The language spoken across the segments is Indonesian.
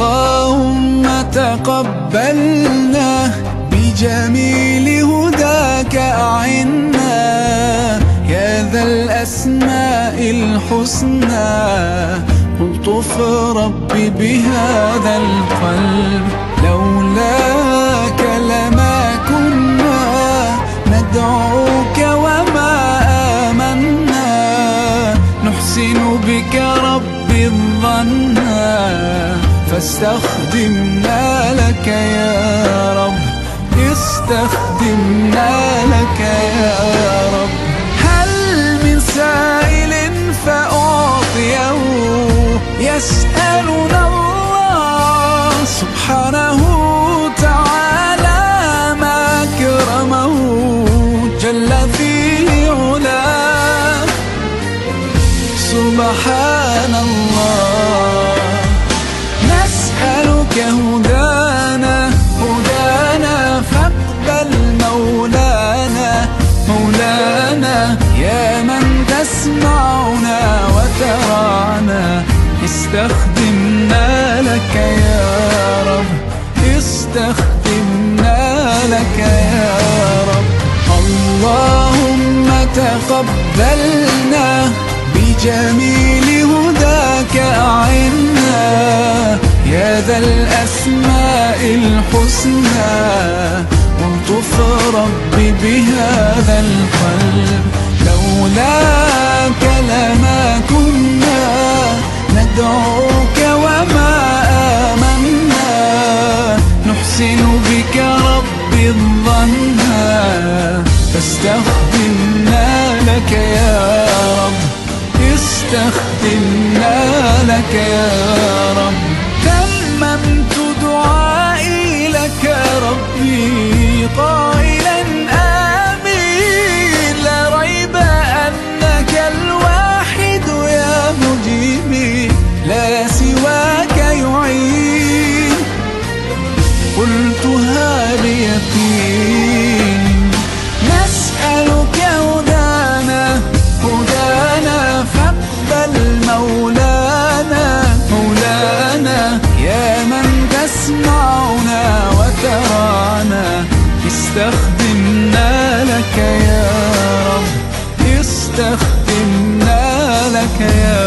اللهم تقبلنا بجميل هداك أعنا يا ذا الأسماء الحسنى الطف ربي بهذا القلب لولاك لما كنا ندعوك وما آمنا نحسن بك ربي الظن فاستخدمنا لك يا رب استخدمنا لك يا رب هل من سائل فأعطيه يسألنا الله سبحانه تعالى ما أكرمه جل في علاه سبحان الله نسألك هدانا فاقبل مولانا يا من تسمعنا وترانا استخدمنا لك يا رب استخدمنا لك يا رب اللهم تقبلنا بجميل هداك أعنا يا ذا الأسماء الحسنى والطف ربي بهذا القلب لولاك لما كنا ندعوك وما آمنا نحسن بك ربي الظن فاستخدمنا لك يا رب استخدمنا لك يا رب تممت دعائي لك ربي قائلا آمين لا ريب أنك الواحد يا مجيبي لا سواك يعين قلتها بيقين نسألك هدانا فاقبل مولانا يا من تسمعنا وترانا استخدمنا لك يا رب استخدمنا لك يا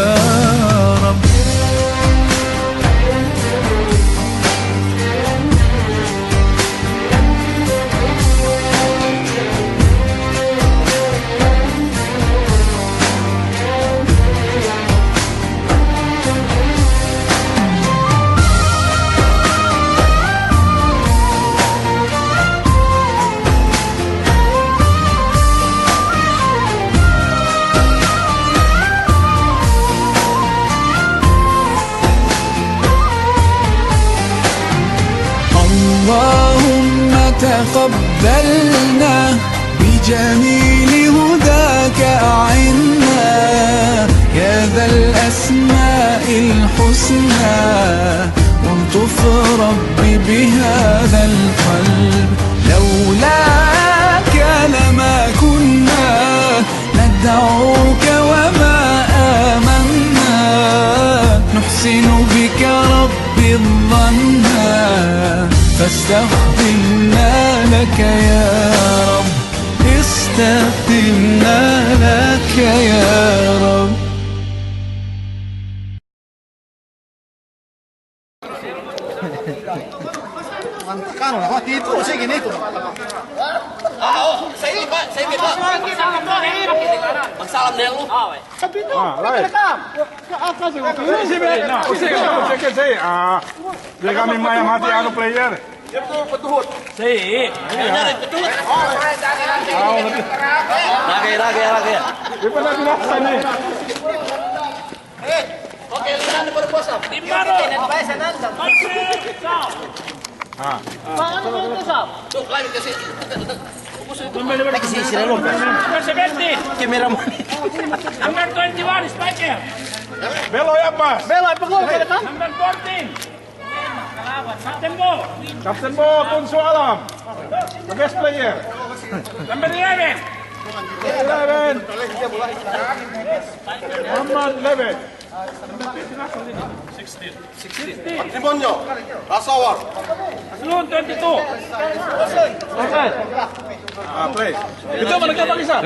رب اللهم تقبلنا بجميل هداك أعنا يا ذا الأسماء الحسنى والطف ربي بهذا القلب لولاك لما كنا ندعوك وما آمنا نحسن بك ربي الظن فاستخدمنا لك يا رب استخدمنا لك يا رب Kano na dito, sige nito. Sa iyo ba? Sa iyo ba? Magsalam na yan. Sabi to, rekam. Kasi ko. Sige, dia kami maya mati anu player. Sige. Lagi. Dia pernah bilang sana. Okay, lihat ni baru puasa. Timbaro. Paano mo ito, Sam? Tuh, lagi kasi. Kasi sila lo. Number 70. Kamera mo. Number 21, Spiker. Belo ya pas. Belo, ipag-go ka na ka? Number 14. Captain Bo. Kapten Bo Tunsu Alam. The best player. Number 11. 11. Muhammad Levin. Patrimonio, Rasawar. Aslun 22. Play. Itu mana kita bisa?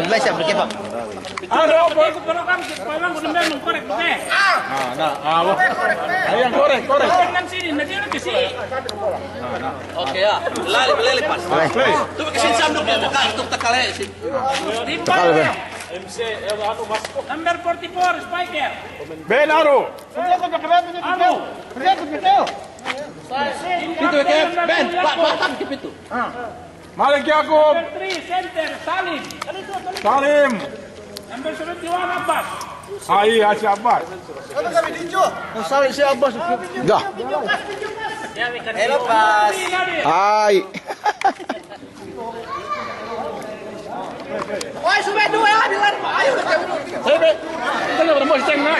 Ano, pwede ko pero kang parang ko naman ng korek mo eh. Ayan, korek. Tingnan sini, nandiyan kasi. Okay ya, lali pas. Play. Tu kasi sandok mo ka tuk takale. Di pa. Number 44, Spiker. Ben Aro. Ano? Itu ke Ben, Pak kip itu. Malik Yakob. Number 3, center, Salim. Salim. Number 71, Abbas. Iya, si Abbas. Dah. Hello pas. Hai. Oi, sube dua lah bilang. Ayo udah. Kalau udah mau ceng na.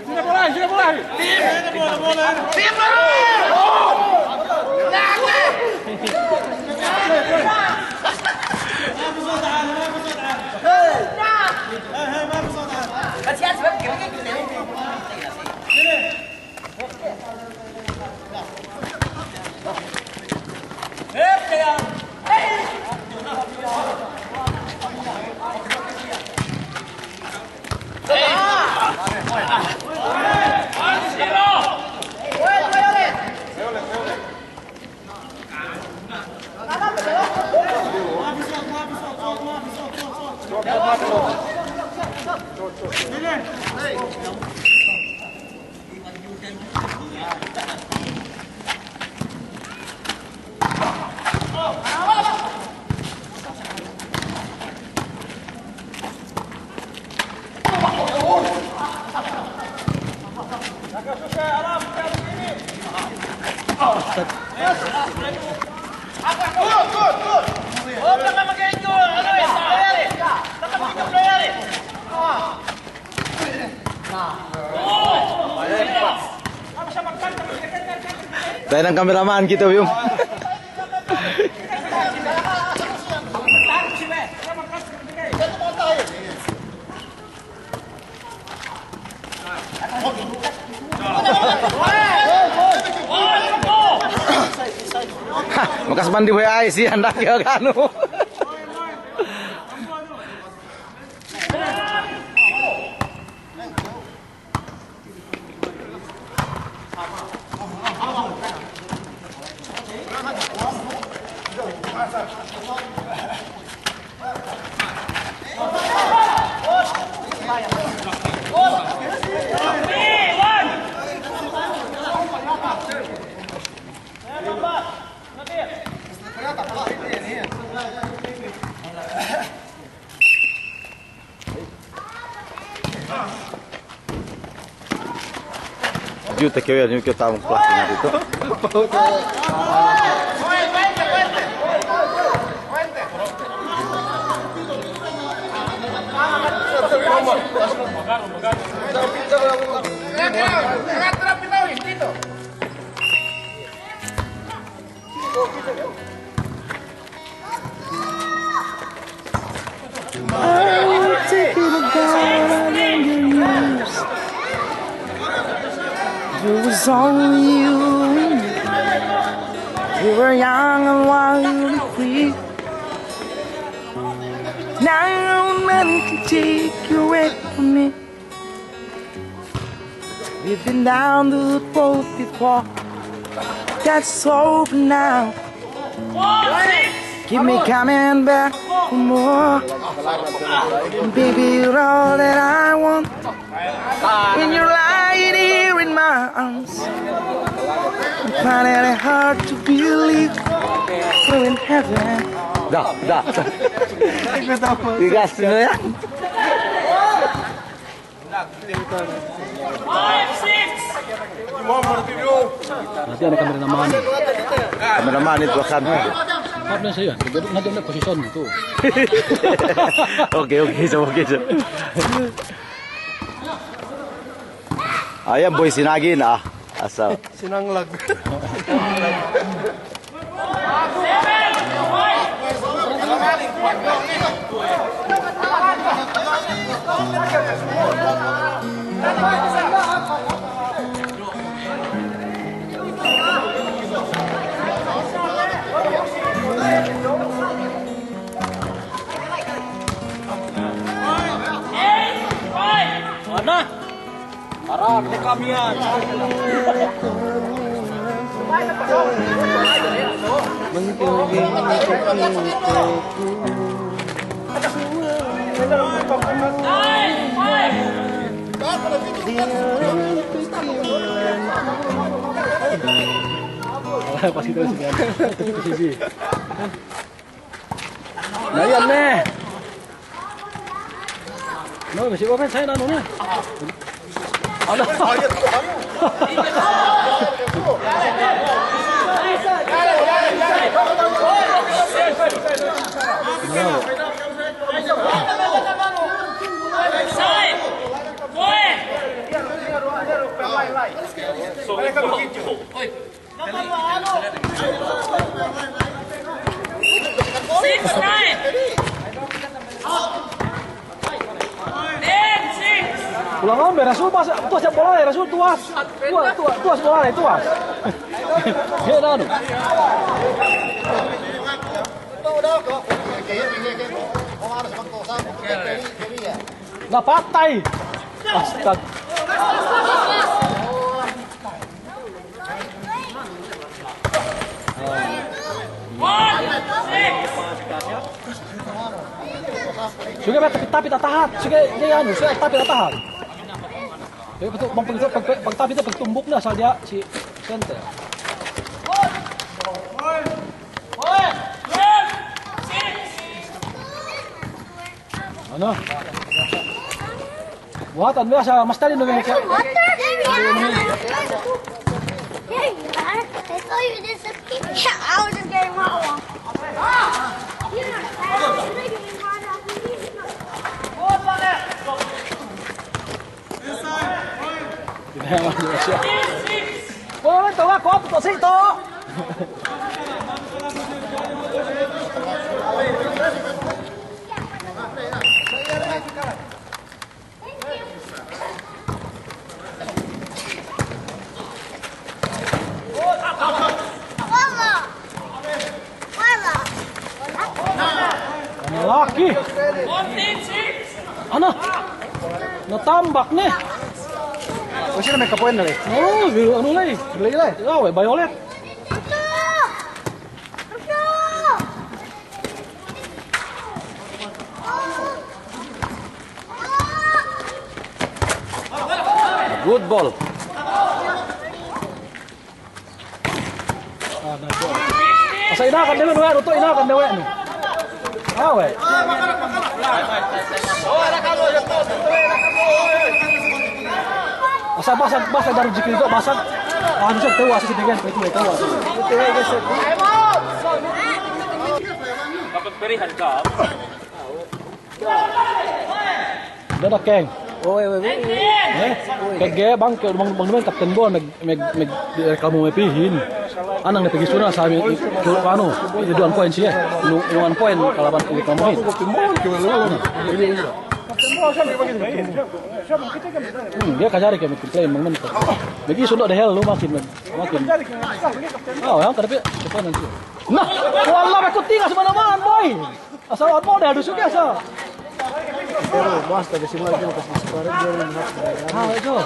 Sudah mulai. Kasihan sebab gimana gitu. Tayo ng kameraman kita yung. Makas mandi WA sih hendak ya kanu. Juta que eu ia que eu tava um plástico dito. It was only you. We were young and wild and free. Now no man can take you away from me. We've been down the road before. That's over now. Keep me coming back for more. Baby, you're all that I want. When you're lying here in my arms, I'm finding it hard to believe we're in heaven. Dah. Tigas ya. 5-6. Nanti ada kameraman. Kameraman itu akan. Partner saya, nanti ada posisi itu. Oke, sama. Ayam boy sinagin asal. Sinanglag. Mana? Parah, ini kamian. Pas itu sisi. Nah, yan nih. No, masih open saya nanonya. Ada. Pulang ambil Rasul pas tuas yang bola Rasul tuas bola tuas. Dia dah tu. Nak patai. Astaga. Sudah tapi tak tahan. Sudah dia anu, sudah tapi tak tahan. Jadi betul bang tapi itu bertumbuk dah asal dia si center. Ano? Buatan biasa mas tadi nunggu Hey, I thought you disappeared. Yeah, I was just getting hot one. Ôi, tao có tao xích to. Laki. Ano? Natambak nih. O sino may kapoy na rin? Oh, ano lay? Lay. Oh, violet. Good ball. Asa inakan dewe no, uto inakan dewe no. Ah, we. Asa basag dari jikil itu basag. Ah, bisa tahu asa sidegan itu tahu. Kapag berihan ka. Ada keng. Oy. Kege bang naman kapten bon meg kamu mepihin. Anang napigi suna sa amin ano, iduan point siya. Inuan point kalaban ko kamuhin. Dia kajari kami play memang mentok. Bagi sudah ada hell lu makin. Oh, yang tapi cepat nanti. Nah, wallah aku tinggal semana-mana boy. Asal apa dah dusuk asal. Pero basta kasi mo lang kasi parang dia rin hot. Ah, itu.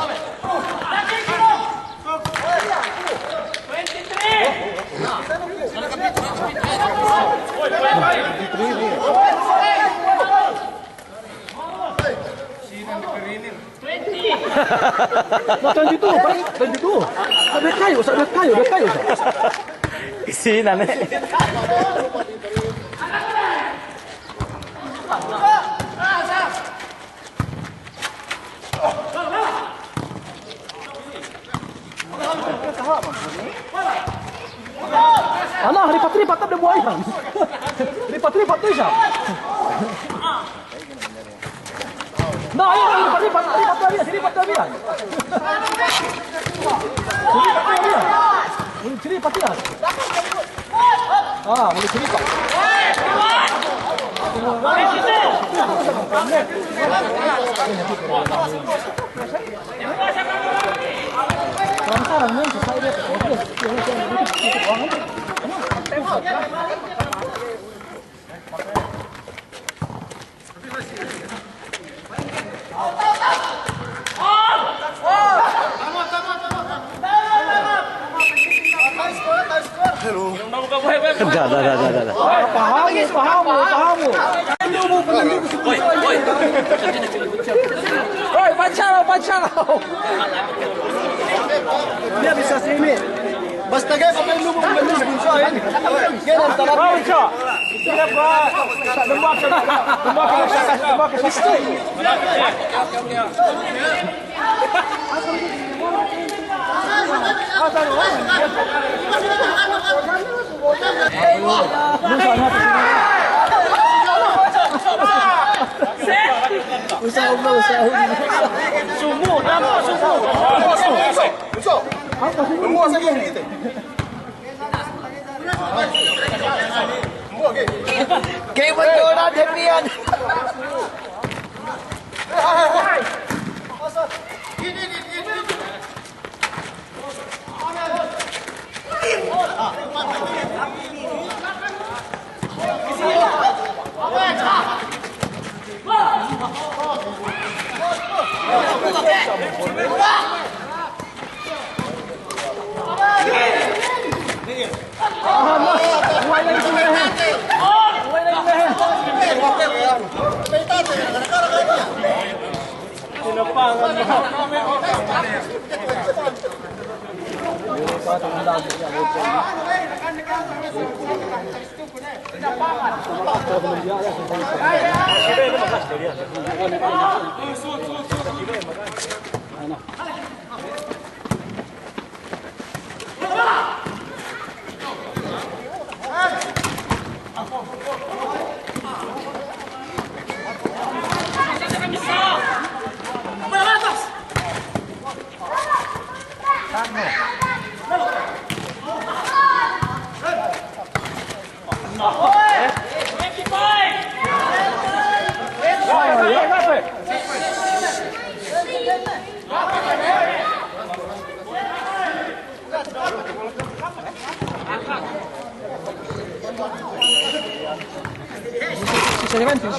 Makan gitu, makan gitu. Ada kayu. Kesina nih. Alah, lipat-lipat tak ada buayan. Lipat-lipat tu siap. Nah, ayo lipat dia. Ciri lipat dia. Ah, boleh ciri pak. Penasaran men, selesai dia. Dah. Paham. Oi, pancang. Dia bisa sini. Basta guys, sampai lu membeli bunso ini. Ganyan talaga. Paham siya. Tidak ba? Dembak ke situ. Semua saya gitu. Kayak betul na Depian.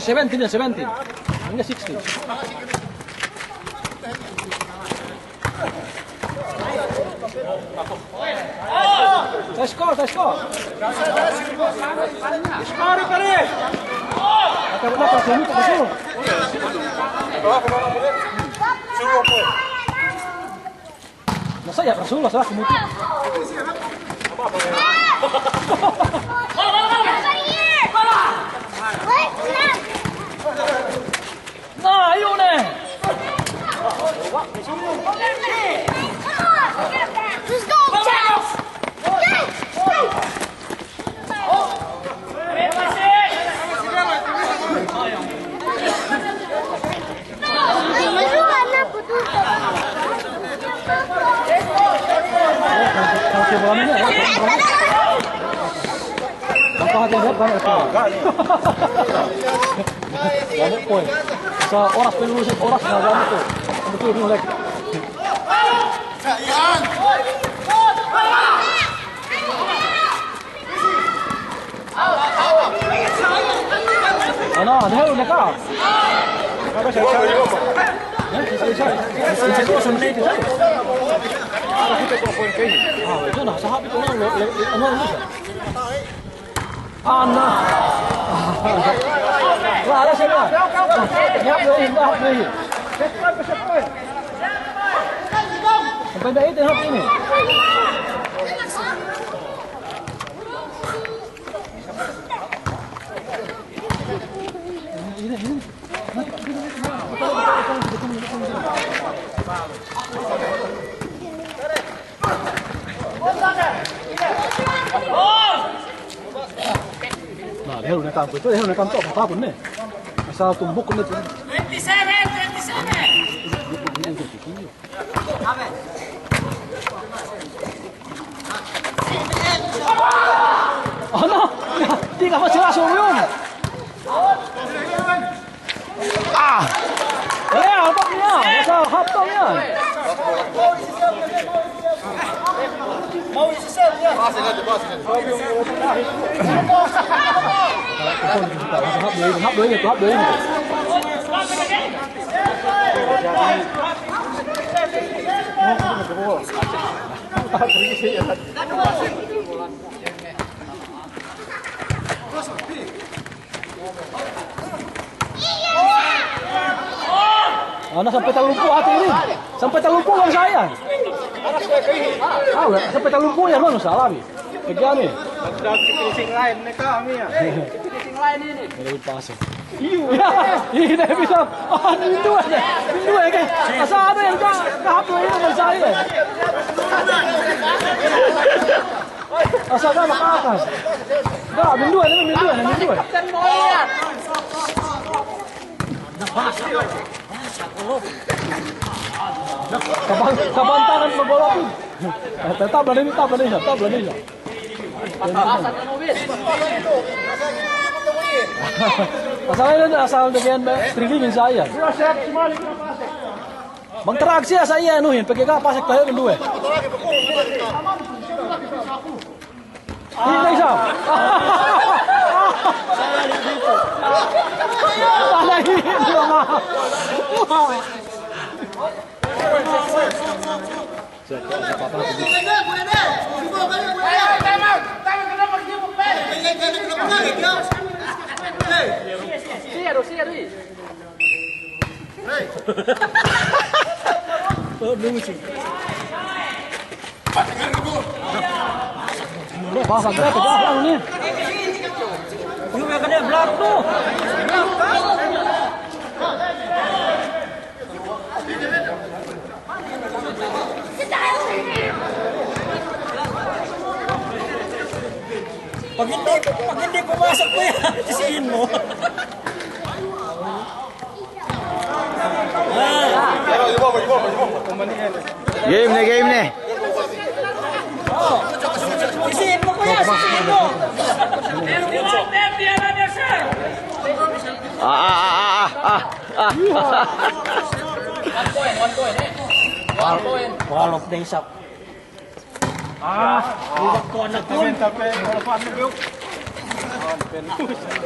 Seventeen. Hingga 60. Saya skor. Skor kali. Apa sini ke Rasul? Masa ya Rasul salah kemudian. Nah, ayo nih. Let's go, Charles! Banyak poin. Seorang peluang orang sengaja itu. Betul ini lagi. Ano, dahil ulit ka. Itu nah, sahab itu ano siya. Ana. Wala siya. Hap doon. Sampai dah itu hap ini. Nah, dia udah kampung itu, dia udah kampung apa pun nih. Asal tumbuk nih. 27. Ano? Di ka pa sila solo yun. Real topnya, masa hap topnya. Hap dua ini. Anak sampai terlumpuh hati ini. Sampai terlumpuh bang saya. Sampai terlumpuh ya bang salah nih. Kerja nih. Finishing line nih kami ya. Finishing line ini. Dari pasir. Iya, ini bisa. Mindu aja kan. Asal ada yang kahap ini bang saya. Asal kan ke atas. Dah, mindu. Kapten bola. Kapan tangan bola pun. Tetap Indonesia. Asal dengan streaming saya. Berinteraksi saya nuhin pakai kapas saya kedua. Ini bisa. Salah ini maaf. Pasang berapa jalan ni? Ini mereka dia belak tu. Pag hindi pumasok ko yan, sisihin mo. Game ni. Sisihin mo kuya, sisihin mo. One point. Ball of the shop.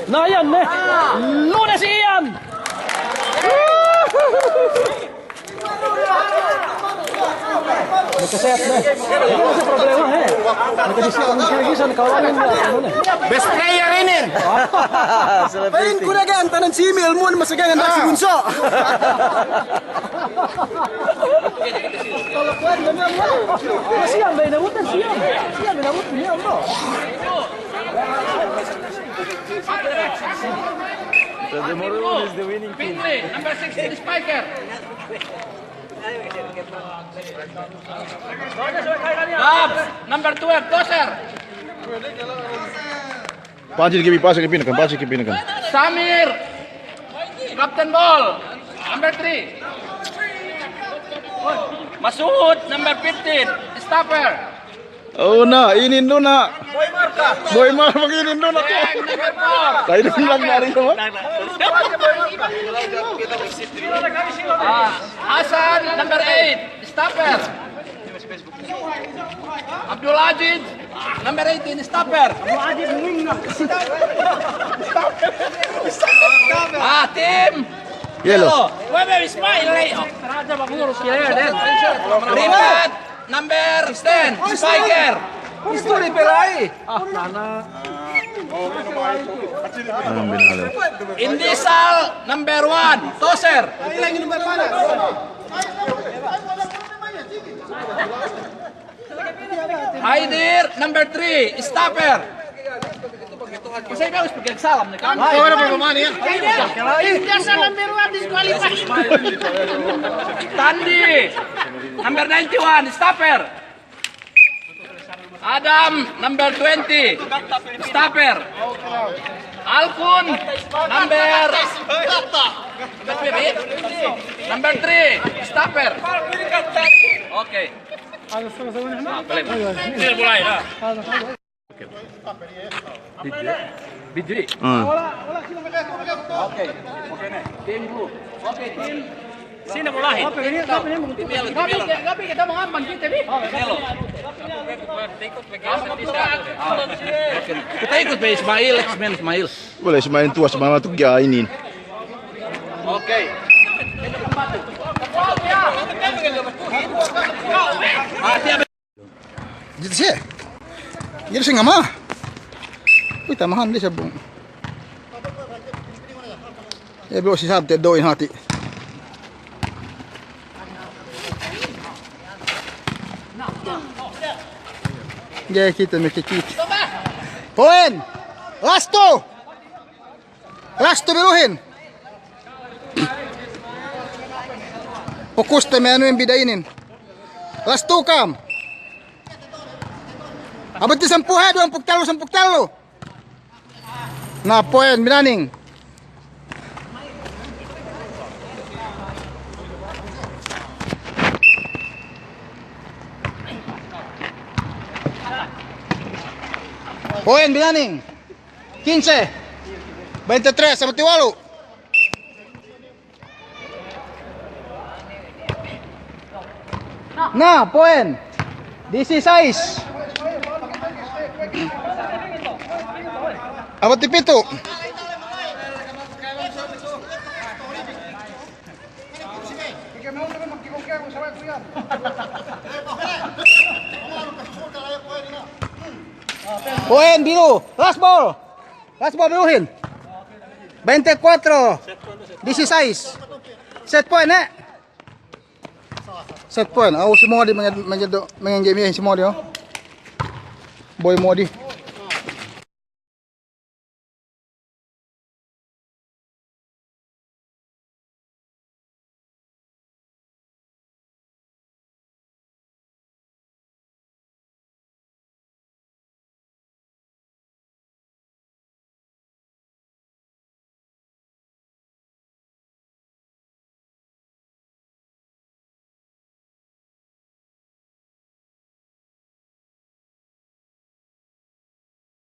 Nah yan nih. Lunas Ian. Nagkaset nih. Ano sa problema eh? Nagkadisisan kawanin mo ano nih. Best player ini. Pain ko na gan tanan si Emil mo masagangan na si Bunso. Siang bay nabutan siang. Siang bay nabutan niya bro. So the Morocco is the winning team. Pinley, number 16 spiker. Babs, number 12 tosser. Pancing ke pinakan. Samir, captain ball, number 3. Masud, number 15, stopper. Oh na, inin do na. Boy Mar maginin do na to. Yang number 4. Tayo din lang narin to. Hasan, number 8, stopper. Abdul Aziz, number 18, stopper. Tim. Yellow. Where is Ismail? Rifat, number 10, spiker. History pelai. Indisal, number 1, tosser. Haidir, number 3, stopper. Saya harus pergi salam nih kan. Tandi, number 91, stopper. Adam, number 20, stopper. Alkun, number 3, stopper. Oke. Mulai dah. Bidri. Team blue. Okay, team. Sino mo lahi? Team yellow, team yellow. Gabi kita mga amban kita bi. Yellow. Kita ikut ba Ismail, X-Men Ismail. Boleh semain tua semangat tuh gainin. Okay. Dito siya. Dito siya nga ma. Uy, tamahan din siya bung. Ya bro, si Sabte doin hati. Ya kita kita. Poin. Last two. Last two biruhin. Fokus te ano yung bidainin. Last two kam. Abot di 10 ha, 10 talo. Na poin binaning. Poin binaning. 15. 23 sama 28. Na, poin. 16. Abot di 7. Poin biru. Last ball. Last ball biruhin. 24. 16. Set point Set point. Oh, semua di menjadi game ini semua dia. Boy Modi.